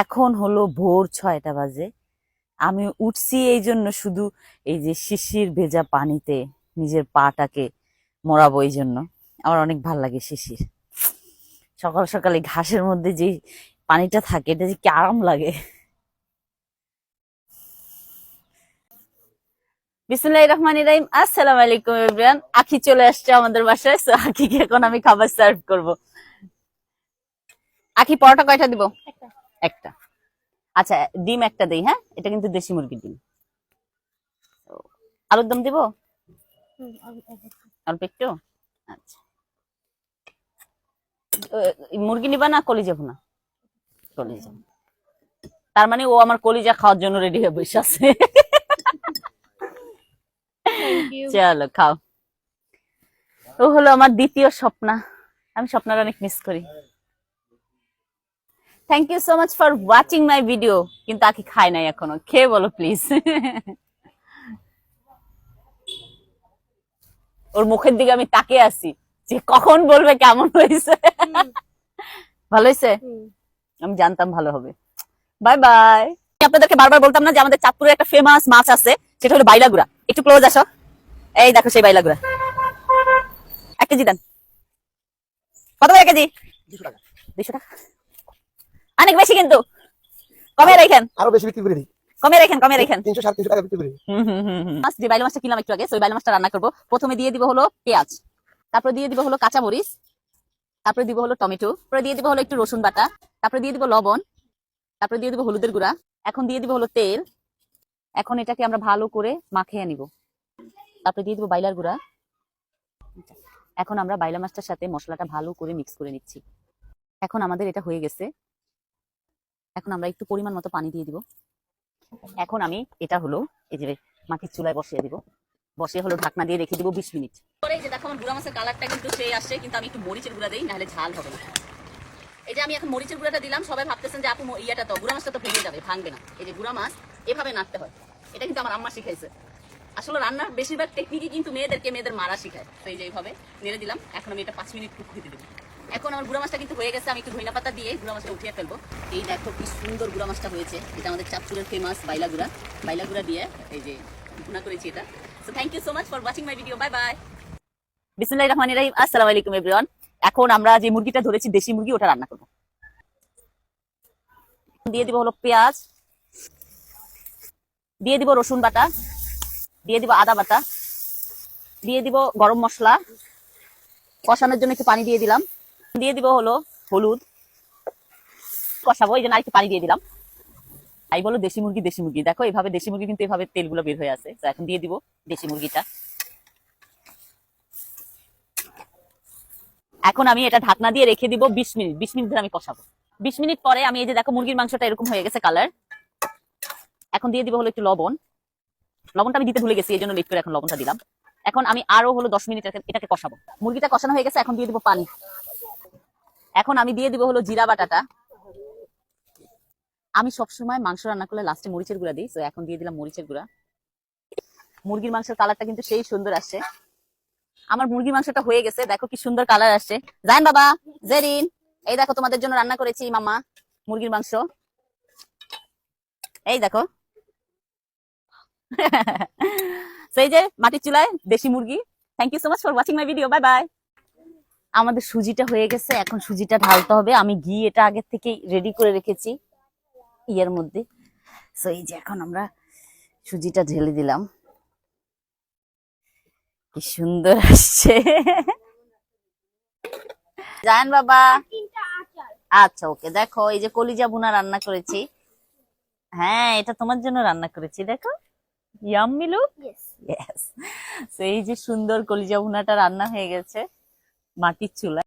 এখন হলো ভোর 6টা বাজে। আমি উঠছি এই জন্য, শুধু এই যে শিশির ভেজা পানিতে নিজের পাটাকে মোড়াবো এই জন্য। আমার অনেক ভাল লাগে শিশির। সকাল সকালে ঘাসের মধ্যে যে পানিটা থাকে, এটা যে কি আরাম লাগে। বিসমিল্লাহির রহমানির রহিম। আসসালামু আলাইকুম এভরিওয়ান। আখি চলে আসছে আমাদের বাসায়, সো আখিকে এখন আমি খাবার সার্ভ করব। আখি, পরোটা কয়টা দিব? একটা। আচ্ছা, ডিম একটা দেই। হ্যাঁ, এটা কিন্তু দেশি মুরগির ডিম। তো আলুর দম দিব অল্প একটু। আচ্ছা, মুরগি নিবা না কলিজা ভুনা? কলিজা। তার মানে ও আমার কলিজা খাওয়ার জন্য রেডি হয়ে বসে আছে। চলো খাও। ও হলো আমার দ্বিতীয় স্বপ্না। আমি স্বপ্নার অনেক মিস করি। Thank you so much for watching my video. কিন্তু আখি খায় নাই এখনো, খেয়ে বলো প্লিজ। ওর মুখের দিকে আমি তাকিয়ে আছি যে কখন বলবে কেমন হয়েছে। ভালো হয়েছে? আমি জানতাম ভালো হবে। Bye bye. আপনাদেরকে বারবার বলতাম না যে আমাদের চাঁদপুরে একটা ফেমাস মাছ আছে, সেটা হলো বাইলাগুড়া। একটু ক্লোজ আসো। এই দেখো সেই বাইলাগুড়া। 1 কেজি দেন। কত করে কেজি? 200 টাকা। 200 টাকা অনেক বেশি কিন্তু। কমে রাখেন। আরো বেশি বিক্রি করে দিই। কমে রাখেন, কমে রাখেন। 300-350 টাকা বিক্রি করি। মাছ যে বাইলা মাছটা কিনলাম একটু আগে, ওই বাইলা মাছটা রান্না করবো। প্রথমে দিয়ে দিব হলো পেঁয়াজ, তারপরে দিয়ে দিব হলো কাঁচা মরিচ, তারপরে দিব হলো টমেটো, তারপরে দিয়ে দিব হলো একটু রসুন বাটা, তারপরে দিয়ে দিব লবণ, তারপরে দিয়ে দিব হলুদের গুঁড়া, এখন দিয়ে দিব হলো তেল। এখন এটাকে আমরা ভালো করে মাখিয়ে নিব। তারপরে দিয়ে দিব বাইলার গুঁড়া। এখন আমরা বাইলা মাছটার সাথে মশলাটা ভালো করে মিক্স করে নিচ্ছি। এখন আমাদের এটা হয়ে গেছে। এখন আমরা একটু পরিমাণ মতো পানি দিয়ে দিব। এখন আমি এটা হলো এই যে মাটির চুলায় বসিয়ে দিব। বসিয়ে হলো ঢাকনা দিয়ে রেখে দিব 20 মিনিট। পরে এই যে দেখো আমার গুঁড়া মাছের কালারটা কিন্তু সেই আসছে, কিন্তু আমি একটু মরিচের গুঁড়া দেই, নাহলে ঝাল হবে না। এই যে আমি এখন মরিচের গুঁড়াটা দিলাম। সবাই ভাবতেছেন যে আপু ইয়াটা তো গুঁড়া মাছটা তো ভেঙে যাবে, ভাঙবে না। এই যে গুঁড়া মাছ এভাবে নাড়তে হয়, এটা কিন্তু আমার আম্মা শিখাইছে। আসলে রান্নার বেশিরভাগ টেকনিকই কিন্তু মেয়েদের মারা শিখায়। তো এই যে এইভাবে নেড়ে দিলাম। এখন আমি এটা 5 মিনিট কুক দিতে দেবো। এখন আমার গুঁড়া মাছটা কিন্তু হয়ে গেছে। আমি একটু ধনিয়া পাতা দিয়ে গুঁড়া মাছটা উঠিয়ে ফেলবো। এই দেখো কি সুন্দর গুঁড়া মাছটা হয়েছে। এটা আমাদের চাঁদপুরের ফেমাস বাইলাগুড়া। বাইলাগুড়া দিয়ে এই যে ভুনা করেছি এটা। So thank you so much for watching my video. Bye bye. বিসমিল্লাহির রহমানির রহিম। আসসালামু আলাইকুম এভরিওয়ান। এখন আমরা যে মুরগিটা ধরেছি দেশি মুরগি, ওটা রান্না করবো। দিয়ে দিব হলো পেঁয়াজ, দিয়ে দিব রসুন বাটা, দিয়ে দিব আদা বাটা, দিয়ে দিব গরম মশলা, কষানোর জন্য একটু পানি দিয়ে দিলাম। দিয়ে দিব হলো হলুদ, কষাবো এই জন্য আরেকটু পানি দিয়ে দিলাম। তাই বলো দেশি মুরগি, দেশি মুরগি দেখো এভাবে দেশি মুরগি কিন্তু এভাবে তেলগুলো বের হয়ে আছে। তো এখন দিয়ে দিব দেশি মুরগিটা। এখন আমি এটা ঢাকনা দিয়ে রেখে দিব 20 মিনিট। 20 মিনিট ধরে আমি কষাবো। 20 মিনিট পরে আমি এই যে দেখো মুরগির মাংসটা এরকম হয়ে গেছে কালার। এখন দিয়ে দিব হলো একটু লবণ। লবণটা আমি দিতে ভুলে গেছি, এই জন্য লেট করে এখন লবণটা দিলাম। এখন আমি আরো হলো 10 মিনিট এটাকে কষাবো। মুরগিটা কষানো হয়ে গেছে, এখন দিয়ে দিব পানি। এখন আমি দিয়ে দিব হলো জিরা বাটাটা। আমি সবসময় মাংস রান্না করলে লাস্টে মরিচের গুঁড়া দিই, তো এখন দিয়ে দিলাম মরিচের গুঁড়া। মুরগির মাংসের কালারটা কিন্তু সেই সুন্দর আসছে। আমার মুরগির মাংসটা হয়ে গেছে, দেখো কি সুন্দর কালার আসছে। জান বাবা, জেরিন, এই দেখো তোমাদের জন্য রান্না করেছি মামা মুরগির মাংস। এই দেখো। সেই যে মাটির চুলায় দেশি মুরগি। Thank you so much for watching my video. Bye bye. আমাদের সুজিটা হয়ে গেছে, এখন সুজিটা ঢালতে হবে। আমি ঘি এটা আগে থেকে রেডি করে রেখেছি ইয়ের মধ্যে। সো এই যে এখন আমরা সুজিটা ঢেলে দিলাম। কি সুন্দর আসছে। জান বাবা। আচ্ছা ওকে। দেখো এই যে কলিজা ভুনা রান্না করেছি। হ্যাঁ, এটা তোমার জন্য রান্না করেছি, দেখো ইয়াম্মি লুক। ইয়েস। তো এই যে সুন্দর কলিজা ভুনাটা রান্না হয়ে গেছে মাটির চুলায়।